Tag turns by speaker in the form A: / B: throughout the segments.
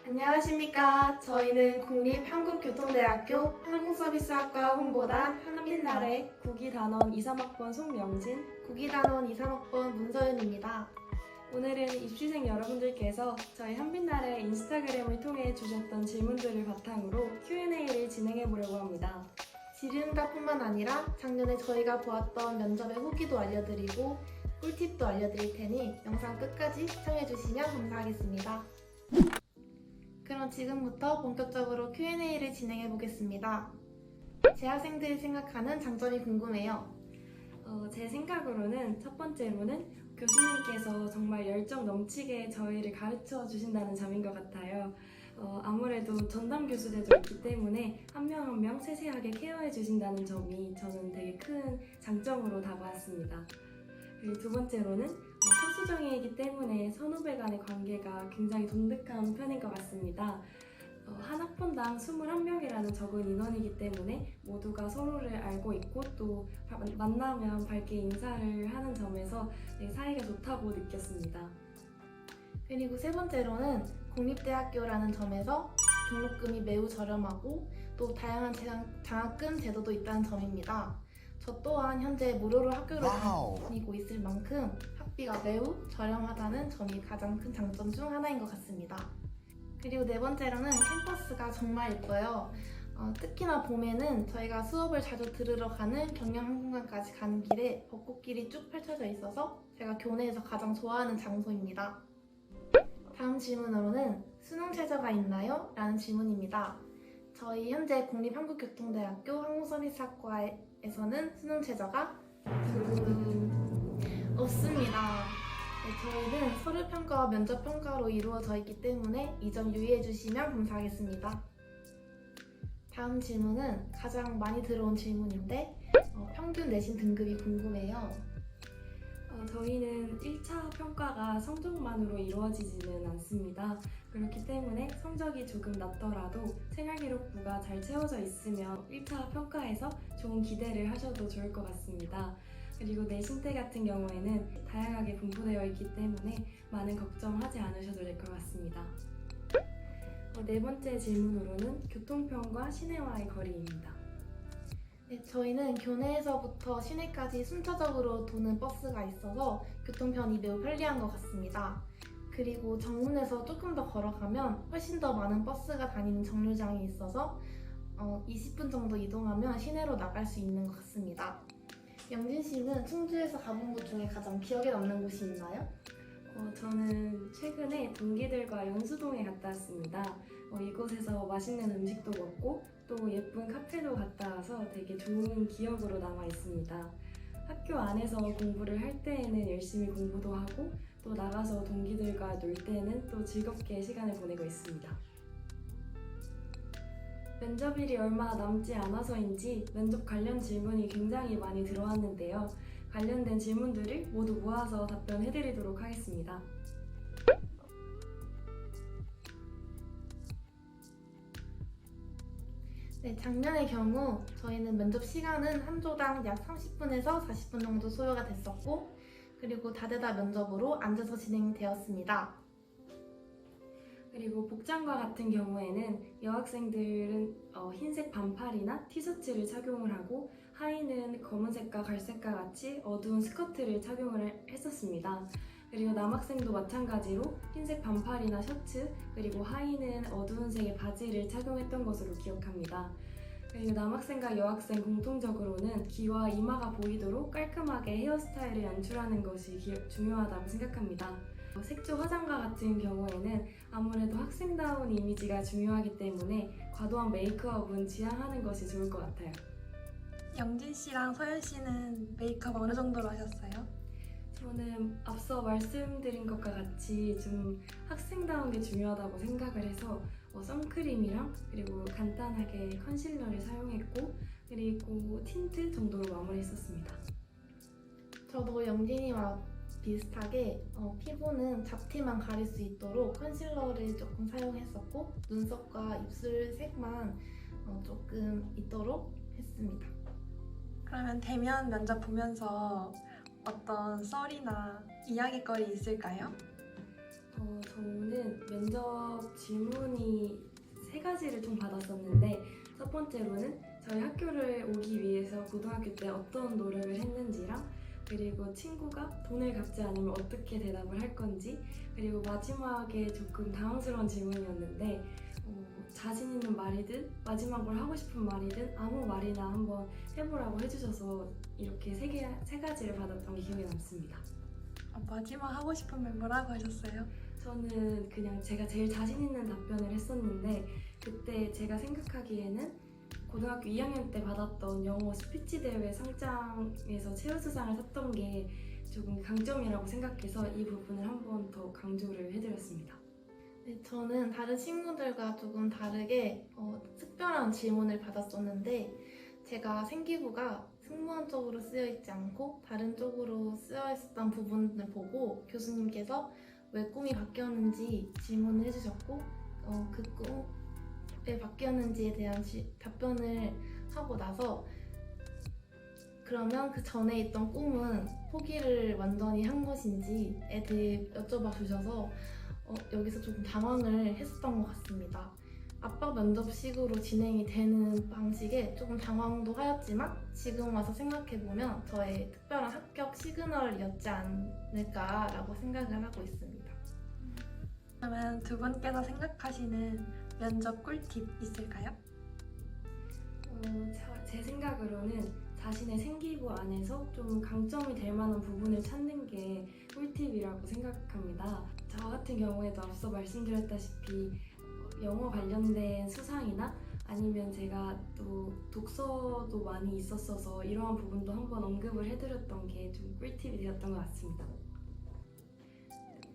A: 안녕하십니까. 저희는 국립한국교통대학교 항공서비스학과 홍보단 한빛나래
B: 국위단원 2, 3학번 송명진,
A: 국위단원 2, 3학번 문서윤입니다.
B: 오늘은 입시생 여러분들께서 저희 한빛나래 인스타그램을 통해 주셨던 질문들을 바탕으로 Q&A를 진행해 보려고 합니다.
A: 질의응답뿐만 아니라 작년에 저희가 보았던 면접의 후기도 알려드리고 꿀팁도 알려드릴 테니 영상 끝까지 시청해주시면 감사하겠습니다. 그럼 지금부터 본격적으로 Q&A를 진행해 보겠습니다. 재학생들이 생각하는 장점이 궁금해요.
B: 제 생각으로는 첫 번째로는 교수님께서 정말 열정 넘치게 저희를 가르쳐 주신다는 점인 것 같아요. 아무래도 전담 교수들도 있기 때문에 한 명 한 명 세세하게 케어해 주신다는 점이 저는 되게 큰 장점으로 다가왔습니다. 그리고 두 번째로는 특수정예이기 때문에 선후배 간의 관계가 굉장히 돈독한 편인 것 같습니다. 한 학번당 21명이라는 적은 인원이기 때문에 모두가 서로를 알고 있고 또 만나면 밝게 인사를 하는 점에서 사이가 좋다고 느꼈습니다.
A: 그리고 세 번째로는 공립대학교라는 점에서 등록금이 매우 저렴하고 또 다양한 장학금 제도도 있다는 점입니다. 저 또한 현재 무료로 학교를 다니고 있을 만큼 학비가 매우 저렴하다는 점이 가장 큰 장점 중 하나인 것 같습니다. 그리고 네 번째로는 캠퍼스가 정말 예뻐요. 특히나 봄에는 저희가 수업을 자주 들으러 가는 경영항공관까지 가는 길에 벚꽃길이 쭉 펼쳐져 있어서 제가 교내에서 가장 좋아하는 장소입니다. 다음 질문으로는 수능 최저가 있나요? 라는 질문입니다. 저희 현재 국립한국교통대학교 항공서비스학과에서는 수능 최저가 없습니다. 저희는 서류평가와 면접평가로 이루어져 있기 때문에 이 점 유의해 주시면 감사하겠습니다. 다음 질문은 가장 많이 들어온 질문인데 평균 내신 등급이 궁금해요.
B: 저희는 1차 평가가 성적만으로 이루어지지는 않습니다. 그렇기 때문에 성적이 조금 낮더라도 생활기록부가 잘 채워져 있으면 1차 평가에서 좋은 기대를 하셔도 좋을 것 같습니다. 그리고 내신대 같은 경우에는 다양하게 분포되어 있기 때문에 많은 걱정하지 않으셔도 될 것 같습니다. 네 번째 질문으로는 교통편과 시내와의 거리입니다.
A: 네, 저희는 교내에서부터 시내까지 순차적으로 도는 버스가 있어서 교통편이 매우 편리한 것 같습니다. 그리고 정문에서 조금 더 걸어가면 훨씬 더 많은 버스가 다니는 정류장이 있어서 20분 정도 이동하면 시내로 나갈 수 있는 것 같습니다. 영진 씨는 충주에서 가본 곳 중에 가장 기억에 남는 곳이 있나요?
B: 저는 최근에 동기들과 연수동에 갔다 왔습니다. 이곳에서 맛있는 음식도 먹고 또 예쁜 카페도 갔다 와서 되게 좋은 기억으로 남아 있습니다. 학교 안에서 공부를 할 때에는 열심히 공부도 하고 또 나가서 동기들과 놀 때는 또 즐겁게 시간을 보내고 있습니다. 면접일이 얼마 남지 않아서인지 면접 관련 질문이 굉장히 많이 들어왔는데요. 관련된 질문들을 모두 모아서 답변해드리도록 하겠습니다.
A: 네, 작년의 경우 저희는 면접 시간은 한 조당 약 30분에서 40분 정도 소요가 됐었고 그리고 다대다 면접으로 앉아서 진행되었습니다.
B: 그리고 복장과 같은 경우에는 여학생들은 흰색 반팔이나 티셔츠를 착용을 하고 하의는 검은색과 갈색과 같이 어두운 스커트를 착용을 했었습니다. 그리고 남학생도 마찬가지로 흰색 반팔이나 셔츠 그리고 하의는 어두운 색의 바지를 착용했던 것으로 기억합니다. 그리고 남학생과 여학생 공통적으로는 귀와 이마가 보이도록 깔끔하게 헤어스타일을 연출하는 것이 중요하다고 생각합니다. 색조 화장과 같은 경우에는 아무래도 학생다운 이미지가 중요하기 때문에 과도한 메이크업은 지양하는 것이 좋을 것 같아요.
C: 영진 씨랑 서연 씨는 메이크업 어느 정도로 하셨어요?
B: 저는 앞서 말씀드린 것과 같이 좀 학생다운 게 중요하다고 생각을 해서 선크림이랑 그리고 간단하게 컨실러를 사용했고 그리고 틴트 정도로 마무리했었습니다.
A: 저도 영진이와 비슷하게 피부는 잡티만 가릴 수 있도록 컨실러를 조금 사용했었고 눈썹과 입술 색만 조금 있도록 했습니다.
C: 그러면 대면 면접 보면서 어떤 썰이나 이야깃거리 있을까요?
B: 저는 면접 질문이 세 가지를 총 받았었는데 첫 번째로는 저희 학교를 오기 위해서 고등학교 때 어떤 노력을 했는지랑 그리고 친구가 돈을 갚지 않으면 어떻게 대답을 할 건지 그리고 마지막에 조금 당황스러운 질문이었는데 자신 있는 말이든 마지막으로 하고 싶은 말이든 아무 말이나 한번 해보라고 해주셔서 이렇게 세 가지를 받았던 게 기억에 남습니다.
C: 마지막 하고 싶은 말 뭐라고 하셨어요?
B: 저는 그냥 제가 제일 자신 있는 답변을 했었는데 그때 제가 생각하기에는 고등학교 2학년 때 받았던 영어 스피치 대회 상장에서 최우수상을 탔던 게 조금 강점이라고 생각해서 이 부분을 한 번 더 강조를 해드렸습니다.
A: 네, 저는 다른 친구들과 조금 다르게 특별한 질문을 받았었는데 제가 생기부가 승무원 쪽으로 쓰여 있지 않고 다른 쪽으로 쓰여 있었던 부분을 보고 교수님께서 왜 꿈이 바뀌었는지 질문을 해주셨고 그 꿈에 바뀌었는지에 대한 답변을 하고 나서 그러면 그 전에 있던 꿈은 포기를 완전히 한 것인지에 대해 여쭤봐 주셔서 여기서 조금 당황을 했었던 것 같습니다. 압박 면접식으로 진행이 되는 방식에 조금 당황도 하였지만 지금 와서 생각해보면 저의 특별한 합격 시그널이었지 않을까라고 생각을 하고 있습니다.
C: 그러면 두 분께서 생각하시는 면접 꿀팁 있을까요?
B: 제 생각으로는 자신의 생기부 안에서 좀 강점이 될 만한 부분을 찾는 게 꿀팁이라고 생각합니다. 저 같은 경우에도 앞서 말씀드렸다시피 영어 관련된 수상이나 아니면 제가 또 독서도 많이 있었어서 이러한 부분도 한번 언급을 해드렸던 게 좀 꿀팁이 되었던 것 같습니다.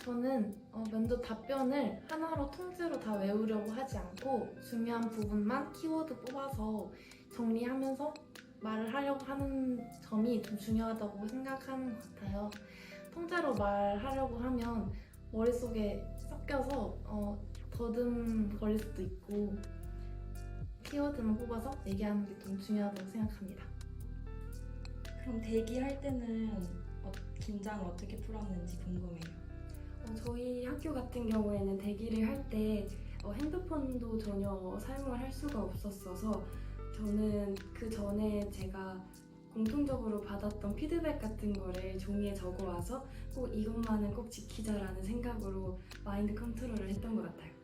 A: 저는 면접 답변을 하나로 통째로 다 외우려고 하지 않고 중요한 부분만 키워드 뽑아서 정리하면서 말을 하려고 하는 점이 좀 중요하다고 생각하는 것 같아요. 통째로 말하려고 하면 머릿속에 섞여서 더듬거릴 수도 있고 키워드만 뽑아서 얘기하는 게 좀 중요하다고 생각합니다.
D: 그럼 대기할 때는 긴장을 어떻게 풀었는지 궁금해요.
B: 저희 학교 같은 경우에는 대기를 할 때 핸드폰도 전혀 사용을 할 수가 없었어서 저는 그 전에 제가 공통적으로 받았던 피드백 같은 거를 종이에 적어와서 꼭 이것만은 꼭 지키자라는 생각으로 마인드 컨트롤을 했던 것 같아요.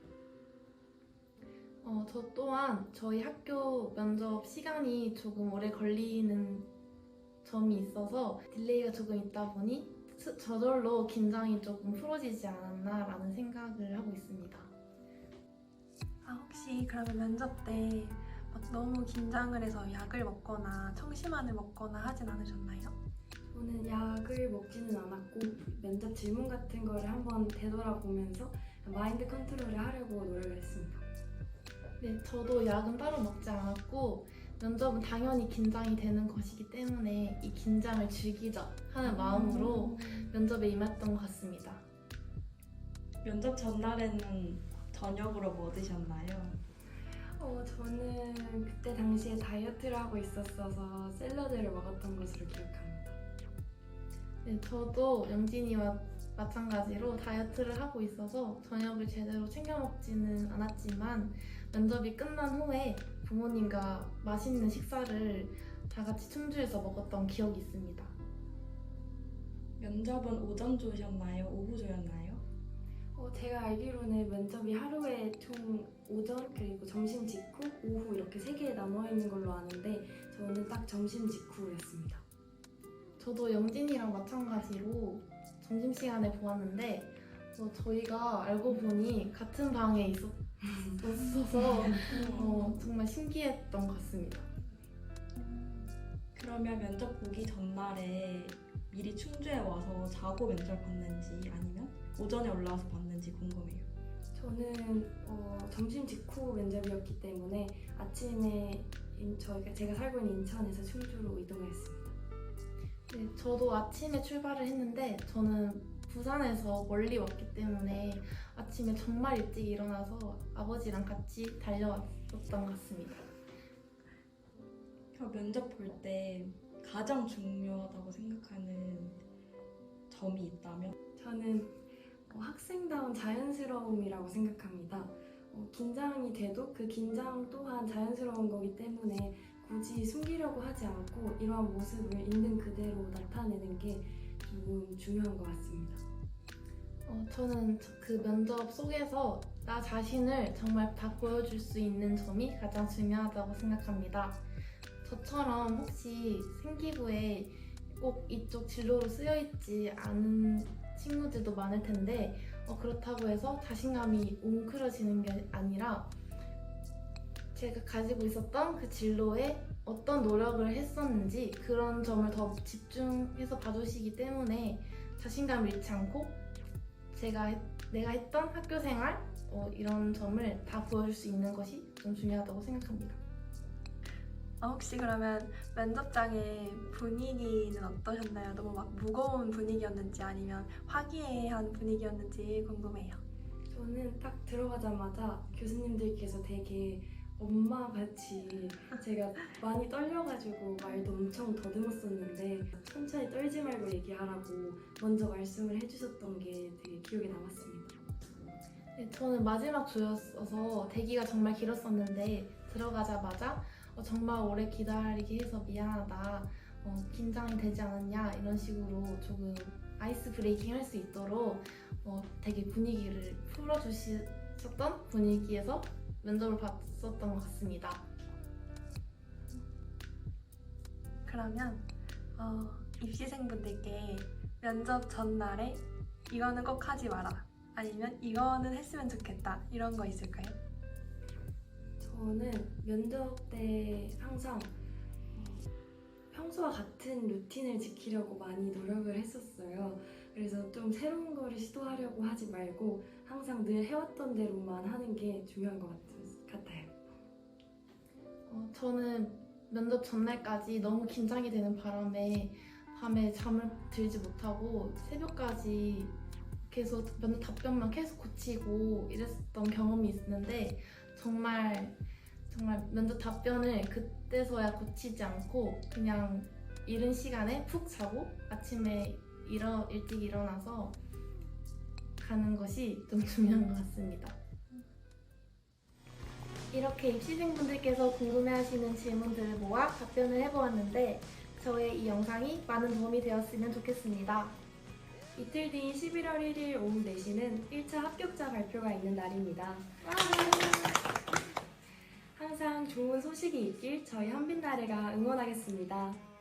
A: 저 또한 저희 학교 면접 시간이 조금 오래 걸리는 점이 있어서 딜레이가 조금 있다 보니 저절로 긴장이 조금 풀어지지 않았나라는 생각을 하고 있습니다.
C: 혹시 그러면 면접 때 너무 긴장을 해서 약을 먹거나 청심환을 먹거나 하진 않으셨나요?
B: 저는 약을 먹지는 않았고 면접 질문 같은 거를 한번 되돌아보면서 마인드 컨트롤을 하려고 노력을 했습니다.
A: 네, 저도 약은 따로 먹지 않았고 면접은 당연히 긴장이 되는 것이기 때문에 이 긴장을 즐기자 하는 마음으로 면접에 임했던 것 같습니다.
D: 면접 전날에는 저녁으로 뭐 드셨나요?
B: 저는 그때 당시에 다이어트를 하고 있었어서 샐러드를 먹었던 것으로 기억합니다.
A: 네, 저도 영진이와 마찬가지로 다이어트를 하고 있어서 저녁을 제대로 챙겨 먹지는 않았지만 면접이 끝난 후에 부모님과 맛있는 식사를 다 같이 충주에서 먹었던 기억이 있습니다.
D: 면접은 오전 조셨나요? 오후 조였나요?
B: 제가 알기로는 면접이 하루에 총 오전 그리고 점심 직후, 오후 이렇게 3개에 나눠 있는 걸로 아는데 저는 딱 점심 직후였습니다.
A: 저도 영진이랑 마찬가지로 점심시간에 보았는데 저희가 알고 보니 같은 방에 있었어서 정말 신기했던 것 같습니다.
D: 그러면 면접 보기 전날에 미리 충주에 와서 자고 면접 봤는지 아니면 오전에 올라와서 봤는지 궁금해요.
B: 저는 점심 직후 면접이었기 때문에 아침에 제가 살고 있는 인천에서 충주로 이동을 했습니다.
A: 네, 저도 아침에 출발을 했는데 저는 부산에서 멀리 왔기 때문에 아침에 정말 일찍 일어나서 아버지랑 같이 달려왔었던 것 같습니다.
D: 그럼 면접 볼 때 가장 중요하다고 생각하는 점이 있다면?
B: 저는 학생다운 자연스러움이라고 생각합니다. 긴장이 돼도 그 긴장 또한 자연스러운 거기 때문에 굳이 숨기려고 하지 않고 이러한 모습을 있는 그대로 나타내는 게 조금 중요한 것 같습니다.
A: 저는 그 면접 속에서 나 자신을 정말 다 보여줄 수 있는 점이 가장 중요하다고 생각합니다. 저처럼 혹시 생기부에 꼭 이쪽 진로로 쓰여있지 않은 친구들도 많을 텐데 그렇다고 해서 자신감이 웅크러지는 게 아니라 제가 가지고 있었던 그 진로에 어떤 노력을 했었는지 그런 점을 더 집중해서 봐주시기 때문에 자신감을 잃지 않고 내가 했던 학교 생활 이런 점을 다 보여줄 수 있는 것이 좀 중요하다고 생각합니다.
C: 혹시 그러면 면접장의 분위기는 어떠셨나요? 너무 막 무거운 분위기였는지 아니면 화기애애한 분위기였는지 궁금해요.
B: 저는 딱 들어가자마자 교수님들께서 되게 엄마같이 제가 많이 떨려가지고 말도 엄청 더듬었었는데 천천히 떨지 말고 얘기하라고 먼저 말씀을 해주셨던 게 되게 기억에 남았습니다.
A: 네, 저는 마지막 조였어서 대기가 정말 길었었는데 들어가자마자 정말 오래 기다리게 해서 미안하다, 긴장이 되지 않았냐 이런 식으로 조금 아이스 브레이킹 할 수 있도록 되게 분위기를 풀어주셨던 분위기에서 면접을 봤었던 것 같습니다.
C: 그러면 입시생분들께 면접 전날에 이거는 꼭 하지 마라 아니면 이거는 했으면 좋겠다 이런 거 있을까요?
B: 저는 면접 때 항상 평소와 같은 루틴을 지키려고 많이 노력을 했었어요. 그래서 좀 새로운 거를 시도하려고 하지 말고 항상 늘 해왔던 대로만 하는 게 중요한 것 같아요.
A: 저는 면접 전날까지 너무 긴장이 되는 바람에 밤에 잠을 들지 못하고 새벽까지 계속 면접 답변만 계속 고치고 이랬었던 경험이 있는데 정말 면접 답변을 그때서야 고치지 않고 그냥 이른 시간에 푹 자고 아침에 일찍 일어나서 가는 것이 좀 중요한 것 같습니다. 이렇게 입시생분들께서 궁금해하시는 질문들을 모아 답변을 해보았는데 저의 이 영상이 많은 도움이 되었으면 좋겠습니다.
B: 이틀 뒤인 11월 1일 오후 4시는 1차 합격자 발표가 있는 날입니다. 항상 좋은 소식이 있길 저희 한빛나래가 응원하겠습니다.